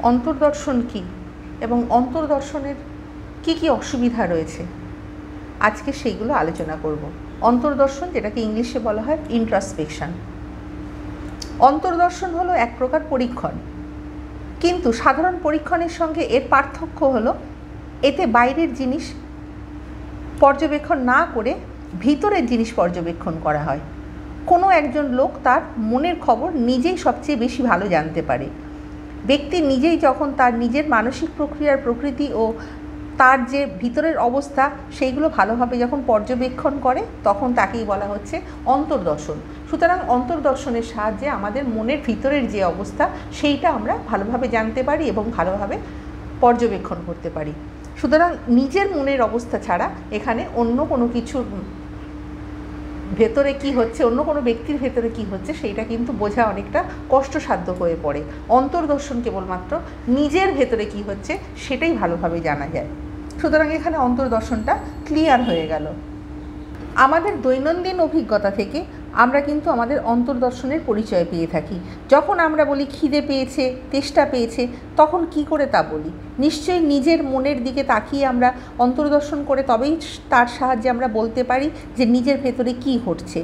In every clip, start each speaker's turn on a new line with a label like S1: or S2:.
S1: অন্তর্দর্শন কী এবং অন্তর্দর্শনের কী কী অসুবিধা রয়েছে, আজকে সেইগুলো আলোচনা করব। অন্তর্দর্শন, যেটাকে ইংলিশে বলা হয় ইন্ট্রোস্পেকশন। অন্তর্দর্শন হলো এক প্রকার পরীক্ষণ, কিন্তু সাধারণ পরীক্ষণের সঙ্গে এর পার্থক্য হলো এতে বাইরের জিনিস পর্যবেক্ষণ না করে ভিতরের জিনিস পর্যবেক্ষণ করা হয়। কোনো একজন লোক তার মনের খবর নিজেই সবচেয়ে বেশি ভালো জানতে পারে। ব্যক্তি নিজেই যখন তার নিজের মানসিক প্রক্রিয়ার প্রকৃতি ও তার যে ভিতরের অবস্থা সেইগুলো ভালোভাবে যখন পর্যবেক্ষণ করে, তখন তাকেই বলা হচ্ছে অন্তর্দর্শন। সুতরাং অন্তর্দর্শনের সাহায্যে আমাদের মনের ভিতরের যে অবস্থা সেইটা আমরা ভালোভাবে জানতে পারি এবং ভালোভাবে পর্যবেক্ষণ করতে পারি। সুতরাং নিজের মনের অবস্থা ছাড়া এখানে অন্য কোনো কিছুর ভেতরে কি হচ্ছে, অন্য কোনো ব্যক্তির ভেতরে কি হচ্ছে, সেইটা কিন্তু বোঝা অনেকটা কষ্টসাধ্য হয়ে পড়ে। অন্তর্দর্শন কেবলমাত্র নিজের ভেতরে কি হচ্ছে সেটাই ভালোভাবে জানা যায়। সুতরাং এখানে অন্তর্দর্শনটা ক্লিয়ার হয়ে গেল। আমাদের দৈনন্দিন অভিজ্ঞতা থেকে আমরা কিন্তু আমাদের অন্তর্দর্শনের পরিচয় পেয়ে থাকি। যখন আমরা বলি খিদে পেয়েছে, তেষ্টা পেয়েছে, তখন কি করে তা বলি? নিশ্চয়ই নিজের মনের দিকে তাকিয়ে আমরা অন্তর্দর্শন করে তবেই তার সাহায্যে আমরা বলতে পারি যে নিজের ভেতরে কি ঘটছে।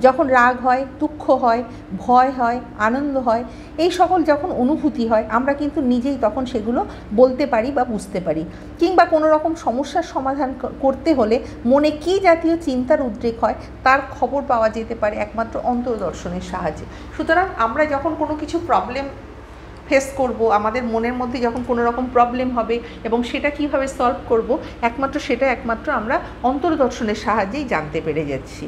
S1: যখন রাগ হয়, দুঃখ হয়, ভয় হয়, আনন্দ হয়, এই সকল যখন অনুভূতি হয়, আমরা কিন্তু নিজেই তখন সেগুলো বলতে পারি বা বুঝতে পারি। কিংবা কোনো রকম সমস্যার সমাধান করতে হলে মনে কী জাতীয় চিন্তার উদ্রেক হয় তার খবর পাওয়া যেতে পারে একমাত্র অন্তর্দর্শনের সাহায্যে। সুতরাং আমরা যখন কোনো কিছু প্রবলেম ফেস করব, আমাদের মনের মধ্যে যখন কোনো রকম প্রবলেম হবে এবং সেটা কিভাবে সলভ করব, একমাত্র আমরা অন্তর্দর্শনের সাহায্যেই জানতে পেরে যাচ্ছি।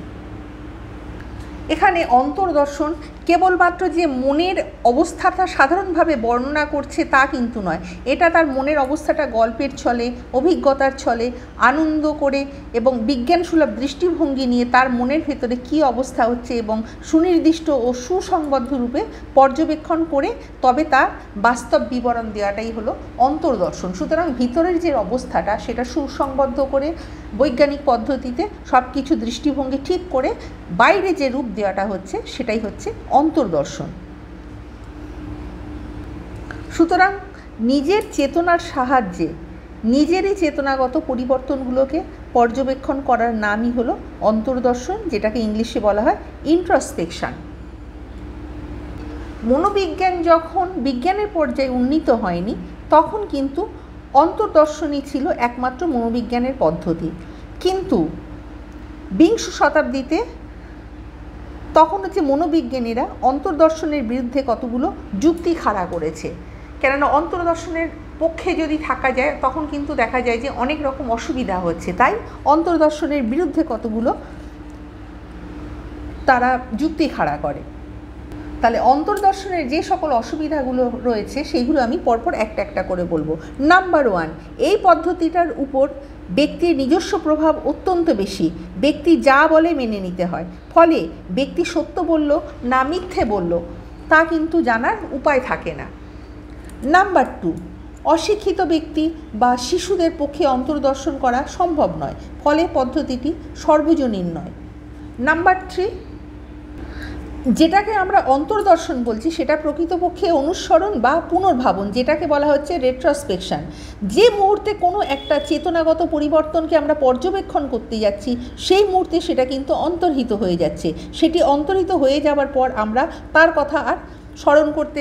S1: এখানে অন্তর্দর্শন কেবলমাত্র যে মনের অবস্থাটা সাধারণভাবে বর্ণনা করছে তা কিন্তু নয়। এটা তার মনের অবস্থাটা গল্পের ছলে, অভিজ্ঞতার ছলে, আনন্দ করে এবং বিজ্ঞানসুলভ দৃষ্টিভঙ্গি নিয়ে তার মনের ভেতরে কী অবস্থা হচ্ছে এবং সুনির্দিষ্ট ও সুসংবদ্ধ রূপে পর্যবেক্ষণ করে তবে তার বাস্তব বিবরণ দেওয়াটাই হলো অন্তর্দর্শন। সুতরাং ভিতরের যে অবস্থাটা সেটা সুসংবদ্ধ করে বৈজ্ঞানিক পদ্ধতিতে সব কিছু দৃষ্টিভঙ্গি ঠিক করে বাইরে যে রূপ দেওয়াটা হচ্ছে সেটাই হচ্ছে অন্তর্দর্শন। সুতরাং নিজের চেতনার সাহায্যে নিজেরই চেতনাগত পরিবর্তনগুলোকে পর্যবেক্ষণ করার নামই হলো অন্তর্দর্শন, যেটাকে ইংলিশে বলা হয় ইন্ট্রোস্পেকশন। মনোবিজ্ঞান যখন বিজ্ঞানের পর্যায়ে উন্নীত হয়নি, তখন কিন্তু অন্তর্দর্শনই ছিল একমাত্র মনোবিজ্ঞানের পদ্ধতি। কিন্তু বিংশ শতাব্দীতে তখন হচ্ছে মনোবিজ্ঞানীরা অন্তর্দর্শনের বিরুদ্ধে কতগুলো যুক্তি খাড়া করেছে। কেননা অন্তর্দর্শনের পক্ষে যদি থাকা যায় তখন কিন্তু দেখা যায় যে অনেক রকম অসুবিধা হচ্ছে, তাই অন্তর্দর্শনের বিরুদ্ধে কতগুলো তারা যুক্তি খাড়া করে। তাহলে অন্তর্দর্শনের যে সকল অসুবিধাগুলো রয়েছে সেইগুলো আমি পরপর একটা একটা করে বলবো। নাম্বার 1, এই পদ্ধতিটার উপর ব্যক্তির নিজস্ব প্রভাব অত্যন্ত বেশি। ব্যক্তি যা বলে মেনে নিতে হয়, ফলে ব্যক্তি সত্য বলল না মিথ্যে বলল তা কিন্তু জানার উপায় থাকে না। নাম্বার 2, অশিক্ষিত ব্যক্তি বা শিশুদের পক্ষে অন্তর্দর্শন করা সম্ভব নয়, ফলে পদ্ধতিটি সর্বজনীন নয়। নাম্বার 3, যেটাকে আমরা অন্তর্দর্শন বলছি সেটা প্রকৃতপক্ষে অনুসরণ বা পুনর্ভাবন, যেটাকে বলা হচ্ছে রেট্রোস্পেকশন। যে মুহূর্তে কোনো একটা চেতনাগত পরিবর্তনকে আমরা পর্যবেক্ষণ করতে যাচ্ছি সেই মুহূর্তে সেটা কিন্তু অন্তর্হিত হয়ে যাচ্ছে। সেটি অন্তর্হিত হয়ে যাওয়ার পর আমরা তার কথা আর স্মরণ করতে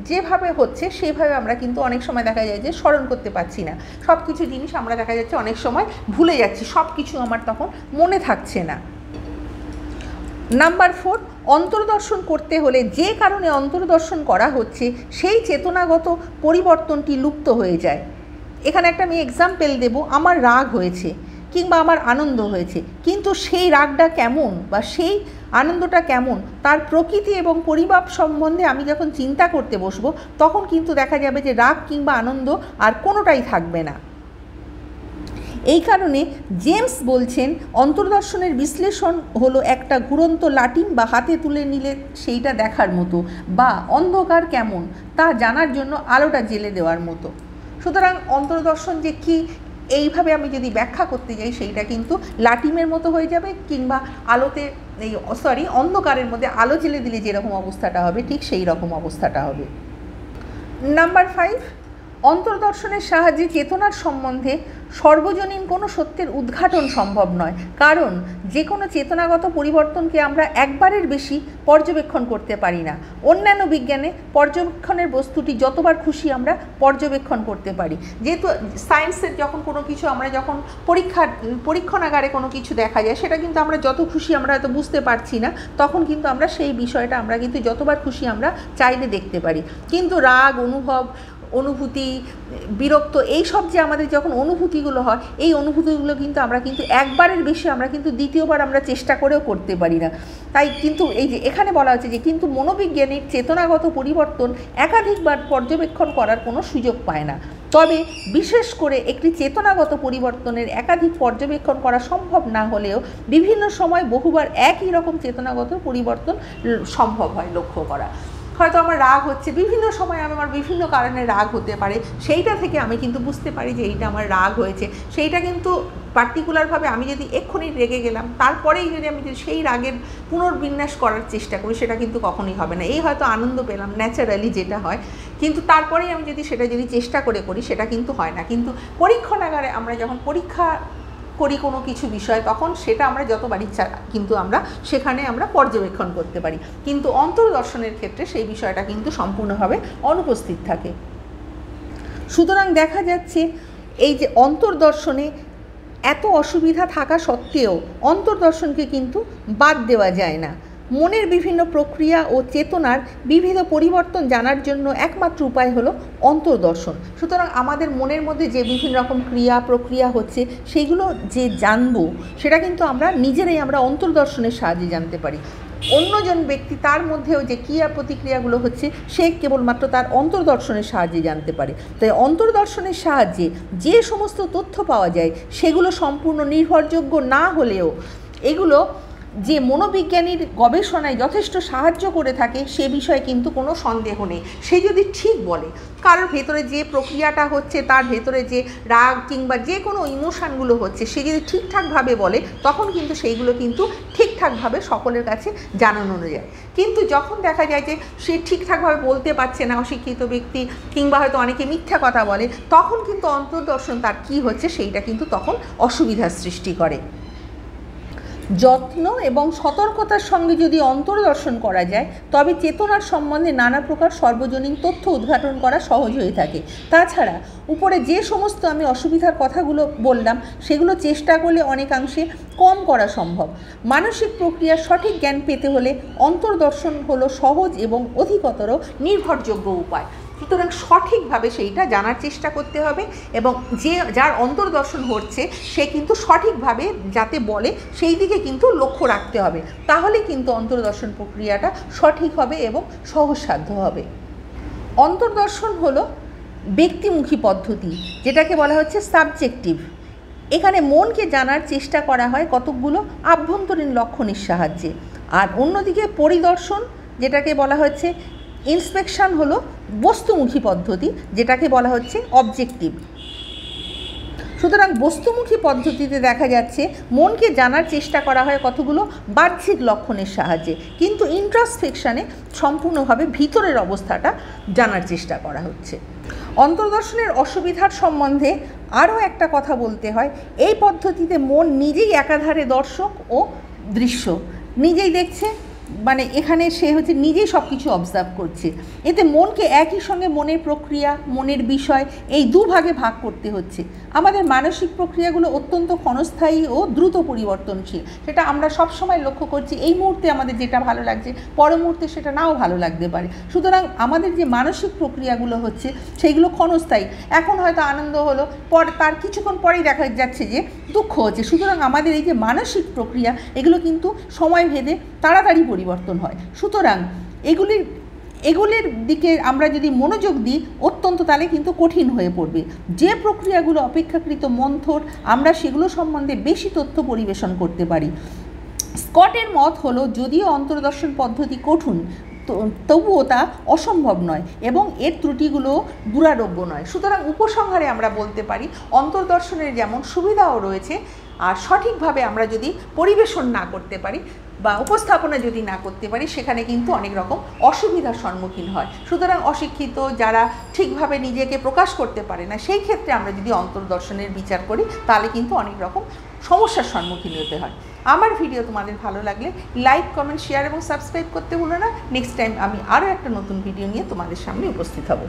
S1: যেভাবে হচ্ছে সেভাবে আমরা কিন্তু অনেক সময় দেখা যায় যে স্মরণ করতে পারছি না। সব কিছু জিনিস আমরা দেখা যাচ্ছে অনেক সময় ভুলে যাচ্ছি, সব কিছু আমার তখন মনে থাকছে না। নাম্বার 4, অন্তর্দর্শন করতে হলে যে কারণে অন্তর্দর্শন করা হচ্ছে সেই চেতনাগত পরিবর্তনটি লুপ্ত হয়ে যায়। এখানে একটা আমি এক্সাম্পল দেব। আমার রাগ হয়েছে কিংবা আমার আনন্দ হয়েছে, কিন্তু সেই রাগটা কেমন বা সেই আনন্দটা কেমন তার প্রকৃতি এবং পরিমাপ সম্বন্ধে আমি যখন চিন্তা করতে বসবো তখন কিন্তু দেখা যাবে যে রাগ কিংবা আনন্দ আর কোনোটাই থাকবে না। এই কারণে জেমস বলছেন অন্তর্দর্শনের বিশ্লেষণ হলো একটা ঘুরন্ত লাটিম বা হাতে তুলে নিলে সেইটা দেখার মতো, বা অন্ধকার কেমন তা জানার জন্য আলোটা জ্বেলে দেওয়ার মতো। সুতরাং অন্তর্দর্শন যে কি এইভাবে আমি যদি ব্যাখ্যা করতে যাই সেইটা কিন্তু লাটিমের মতো হয়ে যাবে, কিংবা অন্ধকারের মধ্যে আলো জ্বেলে দিলে যেরকম অবস্থাটা হবে ঠিক সেই রকম অবস্থাটা হবে। নাম্বার 5, অন্তর্দর্শনের সাহায্যে চেতনার সম্বন্ধে সর্বজনীন কোনো সত্যের উদ্ঘাটন সম্ভব নয়, কারণ যে কোনো চেতনাগত পরিবর্তনকে আমরা একবারের বেশি পর্যবেক্ষণ করতে পারি না। অন্যান্য বিজ্ঞানে পর্যবেক্ষণের বস্তুটি যতবার খুশি আমরা পর্যবেক্ষণ করতে পারি। যেহেতু সায়েন্সের যখন কোনো কিছু আমরা যখন পরীক্ষণাগারে কোনো কিছু দেখা যায়, সেটা কিন্তু আমরা যত খুশি আমরা হয়তো বুঝতে পারছি না, তখন কিন্তু আমরা সেই বিষয়টা আমরা কিন্তু যতবার খুশি আমরা চাইলে দেখতে পারি। কিন্তু রাগ, অনুভূতি, বিরক্ত, এই সব যে আমাদের যখন অনুভূতিগুলো হয়, এই অনুভূতিগুলো কিন্তু আমরা কিন্তু একবারের বেশি আমরা কিন্তু দ্বিতীয়বার আমরা চেষ্টা করেও করতে পারি না। তাই কিন্তু এই যে এখানে বলা হচ্ছে যে কিন্তু মনোবিজ্ঞানিক চেতনাগত পরিবর্তন একাধিকবার পর্যবেক্ষণ করার কোনো সুযোগ পায় না। তবে বিশেষ করে একটি চেতনাগত পরিবর্তনের একাধিক পর্যবেক্ষণ করা সম্ভব না হলেও বিভিন্ন সময় বহুবার একই রকম চেতনাগত পরিবর্তন সম্ভব হয় লক্ষ্য করা। হয়তো আমার রাগ হচ্ছে, বিভিন্ন সময় আমার বিভিন্ন কারণে রাগ হতে পারে, সেইটা থেকে আমি কিন্তু বুঝতে পারি যে এইটা আমার রাগ হয়েছে। সেইটা কিন্তু পার্টিকুলারভাবে আমি যদি এক্ষুনি রেগে গেলাম, তারপরেই যদি আমি সেই রাগের পুনর্বিন্যাস করার চেষ্টা করি, সেটা কিন্তু কখনোই হবে না। এই হয়তো আনন্দ পেলাম ন্যাচারালি যেটা হয়, কিন্তু তারপরেই আমি যদি সেটা চেষ্টা করে করি, সেটা কিন্তু হয় না। কিন্তু পরীক্ষণাগারে আমরা যখন পরীক্ষা করি কোনো কিছু বিষয়, তখন সেটা আমরা যতবার ইচ্ছা কিন্তু আমরা সেখানে আমরা পর্যবেক্ষণ করতে পারি, কিন্তু অন্তর্দর্শনের ক্ষেত্রে সেই বিষয়টা কিন্তু সম্পূর্ণভাবে অনুপস্থিত থাকে। সুতরাং দেখা যাচ্ছে এই যে অন্তর্দর্শনে এত অসুবিধা থাকা সত্ত্বেও অন্তর্দর্শনকে কিন্তু বাদ দেওয়া যায় না। মনের বিভিন্ন প্রক্রিয়া ও চেতনার বিবিধ পরিবর্তন জানার জন্য একমাত্র উপায় হলো অন্তর্দর্শন। সুতরাং আমাদের মনের মধ্যে যে বিভিন্ন রকম ক্রিয়া প্রক্রিয়া হচ্ছে, সেইগুলো যে জানবো, সেটা কিন্তু আমরা নিজেরাই আমরা অন্তর্দর্শনের সাহায্যে জানতে পারি। অন্যজন ব্যক্তি তার মধ্যেও যে ক্রিয়া প্রতিক্রিয়াগুলো হচ্ছে, সে কেবলমাত্র তার অন্তর্দর্শনের সাহায্যে জানতে পারে। তাই অন্তর্দর্শনের সাহায্যে যে সমস্ত তথ্য পাওয়া যায়, সেগুলো সম্পূর্ণ নির্ভরযোগ্য না হলেও এগুলো যে মনোবিজ্ঞানীর গবেষণায় যথেষ্ট সাহায্য করে থাকে, সে বিষয়ে কিন্তু কোনো সন্দেহ নেই। সে যদি ঠিক বলে, কারোর ভেতরে যে প্রক্রিয়াটা হচ্ছে, তার ভেতরে যে রাগ কিংবা যে কোনো ইমোশানগুলো হচ্ছে, সে যদি ঠিকঠাকভাবে বলে, তখন কিন্তু সেইগুলো কিন্তু ঠিকঠাকভাবে সকলের কাছে জানানো যায়। কিন্তু যখন দেখা যায় যে সে ঠিকঠাকভাবে বলতে পারছে না, অশিক্ষিত ব্যক্তি কিংবা হয়তো অনেকে মিথ্যা কথা বলে, তখন কিন্তু অন্তর্দর্শন তার কী হচ্ছে সেইটা কিন্তু তখন অসুবিধার সৃষ্টি করে। যত্ন এবং সতর্কতার সঙ্গে যদি অন্তর্দর্শন করা যায়, তবে চেতনার সম্বন্ধে নানা প্রকার সর্বজনীন তথ্য উদ্ঘাটন করা সহজ হয়ে থাকে। তাছাড়া উপরে যে সমস্ত আমি অসুবিধার কথাগুলো বললাম, সেগুলো চেষ্টা করলে অনেকাংশে কম করা সম্ভব। মানসিক প্রক্রিয়ার সঠিক জ্ঞান পেতে হলে অন্তর্দর্শন হলো সহজ এবং অধিকতর নির্ভরযোগ্য উপায়। সুতরাং সঠিকভাবে সেইটা জানার চেষ্টা করতে হবে, এবং যার অন্তর্দর্শন হচ্ছে সে কিন্তু সঠিকভাবে যাতে বলে সেই দিকে কিন্তু লক্ষ্য রাখতে হবে। তাহলে কিন্তু অন্তর্দর্শন প্রক্রিয়াটা সঠিক হবে এবং সহজসাধ্য হবে। অন্তর্দর্শন হলো ব্যক্তিমুখী পদ্ধতি, যেটাকে বলা হচ্ছে সাবজেক্টিভ। এখানে মনকে জানার চেষ্টা করা হয় কতকগুলো আভ্যন্তরীণ লক্ষণের সাহায্যে। আর অন্যদিকে পরিদর্শন, যেটাকে বলা হচ্ছে ইন্সপেকশন, হলো বস্তুমুখী পদ্ধতি, যেটাকে বলা হচ্ছে অবজেক্টিভ। সুতরাং বস্তুমুখী পদ্ধতিতে দেখা যাচ্ছে মনকে জানার চেষ্টা করা হয় কতগুলো বাহ্যিক লক্ষণের সাহায্যে, কিন্তু ইন্ট্রোস্পেকশনে সম্পূর্ণভাবে ভিতরের অবস্থাটা জানার চেষ্টা করা হচ্ছে। অন্তর্দর্শনের অসুবিধার সম্বন্ধে আরও একটা কথা বলতে হয়। এই পদ্ধতিতে মন নিজেই একাধারে দর্শক ও দৃশ্য, নিজেই দেখছে, মানে এখানে সে হচ্ছে নিজেই সব কিছু অবজার্ভ করছে। এতে মনকে একই সঙ্গে মনের প্রক্রিয়া, মনের বিষয়, এই দুভাগে ভাগ করতে হচ্ছে। আমাদের মানসিক প্রক্রিয়াগুলো অত্যন্ত ক্ষণস্থায়ী ও দ্রুত পরিবর্তনশীল, সেটা আমরা সবসময় লক্ষ্য করছি। এই মুহূর্তে আমাদের যেটা ভালো লাগছে, পর মুহূর্তে সেটা নাও ভালো লাগতে পারে। সুতরাং আমাদের যে মানসিক প্রক্রিয়াগুলো হচ্ছে, সেইগুলো ক্ষণস্থায়ী। এখন হয়তো আনন্দ হলো, তার কিছুক্ষণ পরেই দেখা যাচ্ছে যে দুঃখ হচ্ছে। সুতরাং আমাদের এই যে মানসিক প্রক্রিয়া, এগুলো কিন্তু সময় ভেদে তাড়াতাড়ি পরিবর্তন হয়। সুতরাং এগুলির দিকে আমরা যদি মনোযোগ দিই, অত্যন্ত তাহলে কিন্তু কঠিন হয়ে পড়বে। যে প্রক্রিয়াগুলো অপেক্ষাকৃত মন্থর, আমরা সেগুলো সম্বন্ধে বেশি তথ্য পরিবেশন করতে পারি। স্কটের মত হলো, যদিও অন্তর্দর্শন পদ্ধতি কঠিন, তবুও তা অসম্ভব নয় এবং এর ত্রুটিগুলো দুরারোগ্য নয়। সুতরাং উপসংহারে আমরা বলতে পারি, অন্তর্দর্শনের যেমন সুবিধাও রয়েছে, আর সঠিকভাবে আমরা যদি পরিবেশন না করতে পারি, বা উপস্থাপনা যদি না করতে পারি, সেখানে কিন্তু অনেক রকম অসুবিধার সম্মুখীন হয়। সুতরাং অশিক্ষিত যারা ঠিকভাবে নিজেকে প্রকাশ করতে পারে না, সেই ক্ষেত্রে আমরা যদি অন্তর্দর্শনের বিচার করি তাহলে কিন্তু অনেক রকম সমস্যার সম্মুখীন হতে হয়। আমার ভিডিও তোমাদের ভালো লাগলে লাইক, কমেন্ট, শেয়ার এবং সাবস্ক্রাইব করতে ভুলো না। নেক্সট টাইম আমি আরও একটা নতুন ভিডিও নিয়ে তোমাদের সামনে উপস্থিত হব।